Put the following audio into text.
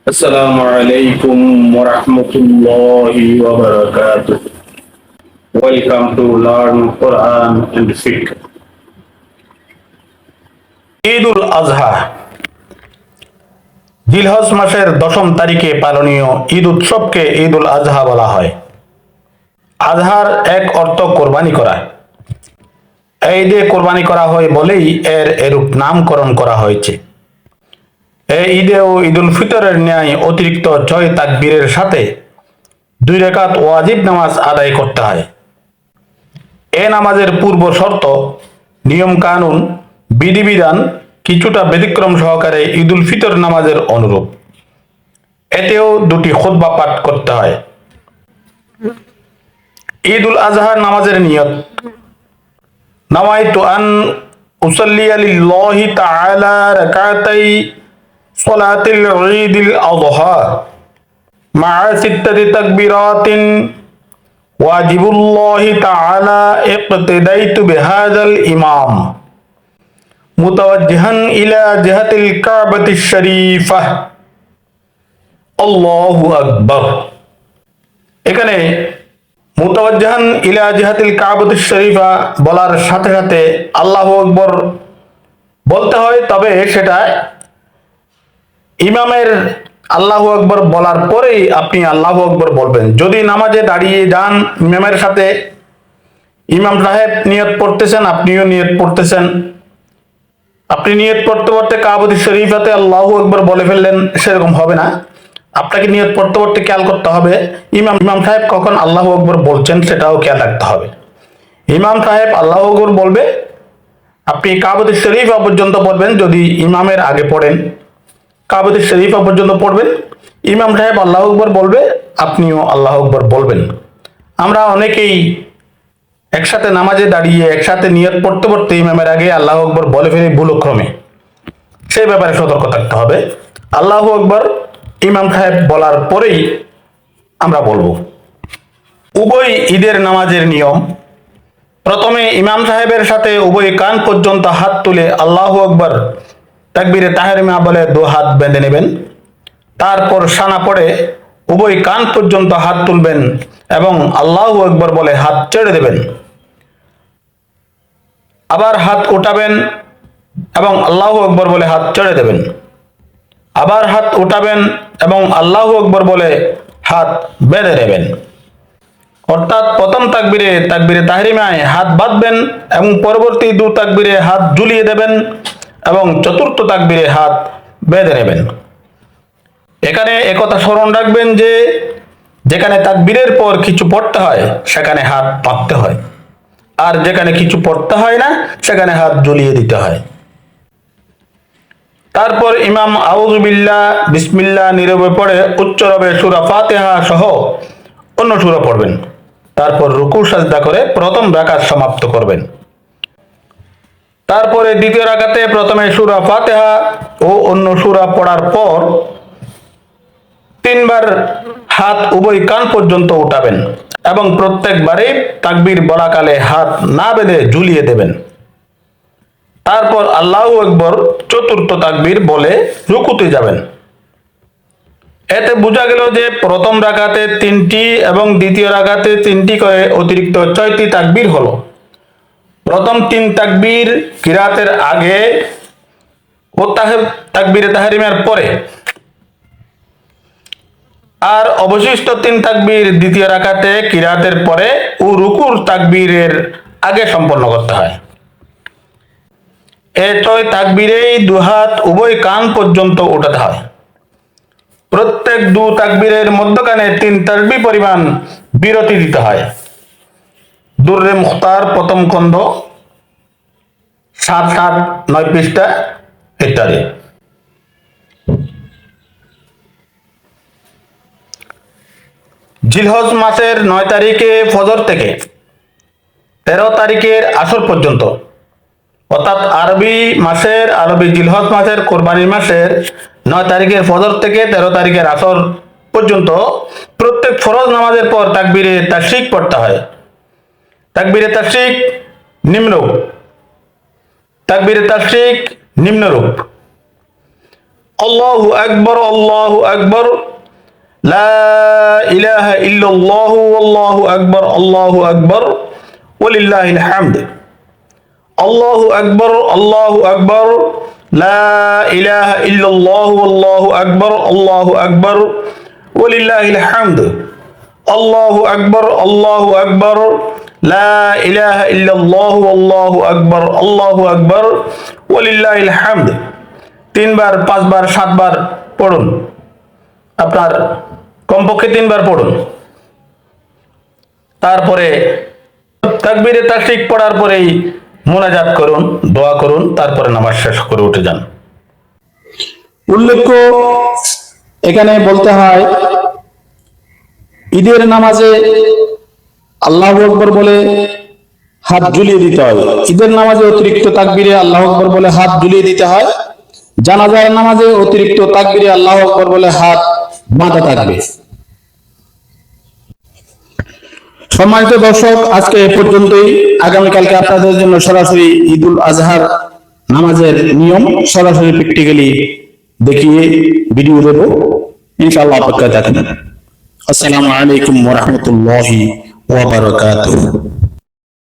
Assalamu alaikum wa rahmatullahi wa barakatuh. Welcome to Learn Quran and Fiqh. Eid ul Azha জিলহজ মাসের 10ম তারিখে পালনীয় ঈদ উৎসবকে ঈদ উল আজহা বলা হয়। আজহার এক অর্থ কোরবানি করা। এই ঈদে কোরবানি করা হয় বলেই এর এরূপ নামকরণ করা হয়েছে। এই ঈদেও ঈদ উল ফিতরের ন্যায় অতিরিক্ত 6 তাকবীরের সাথে 2 রাকাত ওয়াজিব নামাজ আদায় করতে হয়। এ নামাজের পূর্ব শর্ত, নিয়ম কানুন, বিধিবিধান কিছুটা ব্যতিক্রম সহকারে ঈদ উল ফিতর নামাজের অনুরূপ। এতেও 2টি খুতবা পাঠ করতে হয়। ঈদ উল আজহার নামাজের নিয়ত: নাওয়াইতু আন উসাল্লিয়া লিল্লাহি তাআলা রাকাতাই সলাতিল ঈদিল আযহা মা 6 তাকবীরাতিন ওয়াজিবুল্লাহি তাআলা ইক্তিদাইতু বিহাযাল ইমাম মুতাওয়াজ্জিহান ইলা জিহাতিল কাবাতিশ শরীফাহ। আল্লাহু আকবার। এখানে মুতাওয়াজ্জিহান ইলা জিহাতিল কাবাতিশ শরীফা বলার সাথে সাথে আল্লাহু আকবার বলতে হয়, তবে সেটা ইমামের আল্লাহু আকবার বলার পরেই আপনি আল্লাহু আকবার বলবেন। যদি নামাজে দাঁড়িয়ে যান ইমামের সাথে, ইমাম সাহেব নিয়ত পড়তেছেন, আপনিও নিয়ত পড়তেছেন, আপনি নিয়ত পড়তে পড়তে কাবাতি শরীফাতে আল্লাহু আকবার বলে ফেললেন, সেরকম হবে না। আপনাকে নিয়ত পড়তে পড়তে খেয়াল করতে হবে ইমাম সাহেব কখন আল্লাহু আকবার বলছেন, সেটাও খেয়াল রাখতে হবে। ইমাম সাহেব আল্লাহু আকবার বলবে, আপনি কাবাতি শরীফা পর্যন্ত পড়বেন। যদি ইমামের আগে পড়েন কাবাতি শরীফা পর্যন্ত পড়বেন, ইমাম সাহেব আল্লাহু আকবার বলবে, আপনিও আল্লাহু আকবার বলবেন। আমরা অনেকেই একসাথে নামাজে দাঁড়িয়ে একসাথে নিয়ত পড়তে পড়তে ইমামের আগে আল্লাহু আকবার বলে ফেলি ভুলক্রমে। সেই ব্যাপারে সতর্ক থাকতে হবে। আল্লাহু আকবার ইমাম সাহেব বলার পরেই আমরা বলবো। উভয় ঈদের নামাজের নিয়ম: প্রথমে ইমাম সাহেবের সাথে উভয় কান পর্যন্ত হাত তুলে আল্লাহু আকবার তাকবীরে তাহরিমা বলে 2 হাত বেঁধে নেবেন। তারপর সানা পড়ে উভয় কান পর্যন্ত হাত তুলবেন এবং আল্লাহু আকবার বলে হাত ছেড়ে দেবেন। আবার হাত উঠাবেন এবং আল্লাহু আকবার বলে হাত ছেড়ে দেবেন। আবার হাত উঠাবেন এবং আল্লাহু আকবার বলে হাত বেঁধে নেবেন। অর্থাৎ প্রথম তাকবীরে তাহরিমায় হাত বাঁধবেন এবং পরবর্তী 2 তাকবীরে হাত ঝুলিয়ে দেবেন এবং চতুর্থ তাকবীরে হাত বেঁধে নেবেন। এখানে একথা স্মরণ রাখবেন যে যেখানে তাকবীরের পর কিছু পড়তে হয় সেখানে হাত বাঁধতে হয়, আর যেখানে কিছু পড়তে হয় না সেখানে হাত ঝুলিয়ে দিতে হয়। তারপর ইমাম আউযু বিল্লাহ বিসমিল্লাহ নীরবে পড়ে উচ্চ রবে সূরা ফাতিহা সহ অন্য সূরা পড়বেন। তারপর রুকু সাজদা করে প্রথম রাকাত সমাপ্ত করবেন। তারপরে দ্বিতীয় রাকাতে প্রথমে সূরা ফাতিহা ও অন্য সূরা পড়ার পর 3 বার হাত উভয় কান পর্যন্ত উঠাবেন এবং প্রত্যেকবারেই তাকবীর বলাকালে হাত না বেঁধে ঝুলিয়ে দেবেন। তারপর আল্লাহু আকবার চতুর্থ তাকবীর বলে রুকুতে যাবেন। এতে বোঝা গেল যে প্রথম রাকাতে 3টি এবং দ্বিতীয় রাকাতে 3টি করে অতিরিক্ত 6টি তাকবীর হলো। প্রথম 3 তাকবীর কিরাতের আগে ও তাকবীরে তাহরিমার পরে, আর অবশিষ্ট 3 তাকবীর দ্বিতীয় রাকাতে কিরাতের পরে ও রুকুর তাকবীরের আগে সম্পন্ন করতে হয়। এই 6 তাকবীরেই 2 হাত উভয় কান পর্যন্ত উঠাতে হয়। প্রত্যেক 2 তাকবীরের মধ্যখানে 3 তাসবিহ পরিমাণ বিরতি দিতে হয়। দুররে মুখতার প্রথম খণ্ড 7-9 পৃষ্ঠা ইত্যাদি। জিলহজ মাসের 9 তারিখে ফজর থেকে 13 তারিখের আসর পর্যন্ত, অর্থাৎ আরবি জিলহজ মাসের কোরবানির মাসের 9 তারিখের ফজর থেকে 13 তারিখের আসর পর্যন্ত প্রত্যেক ফরজ নামাজের পর তাকবীরে তাশরিক পড়তে হয়। তাকবীরে তাশরিক নিম্নরূপ: আল্লাহু আকবার, আল্লাহু আকবার, লা ইলাহা ইল্লাল্লাহু আল্লাহু আকবার, আল্লাহু আকবার, ওয়ালিল্লাহিল হামদ। আল্লাহু আকবার, আল্লাহু আকবার, লা ইলাহা ইল্লাল্লাহু আল্লাহু আকবার, আল্লাহু আকবার, ওয়ালিল্লাহিল হামদ। আল্লাহু আকবার, আল্লাহু আকবার, লা ইলাহা ইল্লাল্লাহু আল্লাহু আকবার, আল্লাহু আকবার, ওয়ালিল্লাহিল হামদ। 3 বার, 5 বার, 7 বার পড়ুন। আপনার কমপক্ষে 3 বার পড়ুন। তারপরে তাকবীরে তাশরিক পড়ার পরেই মোনাজাত করুন, দোয়া করুন, তারপরে নামাজ শেষ করে উঠে যান। উল্লেখ্য, এখানে বলতে হয় ঈদের নামাজে আল্লাহু আকবার বলে হাত ঝুলিয়ে দিতে হয়। ঈদের নামাজে অতিরিক্ত তাকবীরে আল্লাহু আকবার বলে হাত ঝুলিয়ে দিতে হয়। জানাজার নামাজে অতিরিক্ত তাকবীরে আল্লাহু আকবার বলে হাত বাঁধা থাকবে। সম্মানিত দর্শক, আজকে এ পর্যন্তই। আগামীকালকে আপনাদের জন্য সরাসরি ঈদুল আজহার নামাজের নিয়ম সরাসরি প্র্যাকটিক্যালি দেখিয়ে ভিডিও দেব, ইনশাআল্লাহ অপেক্ষায় থাকুন। আসসালামু আলাইকুম ওয়া রাহমাতুল্লাহি ওয়া বারাকাতুহু।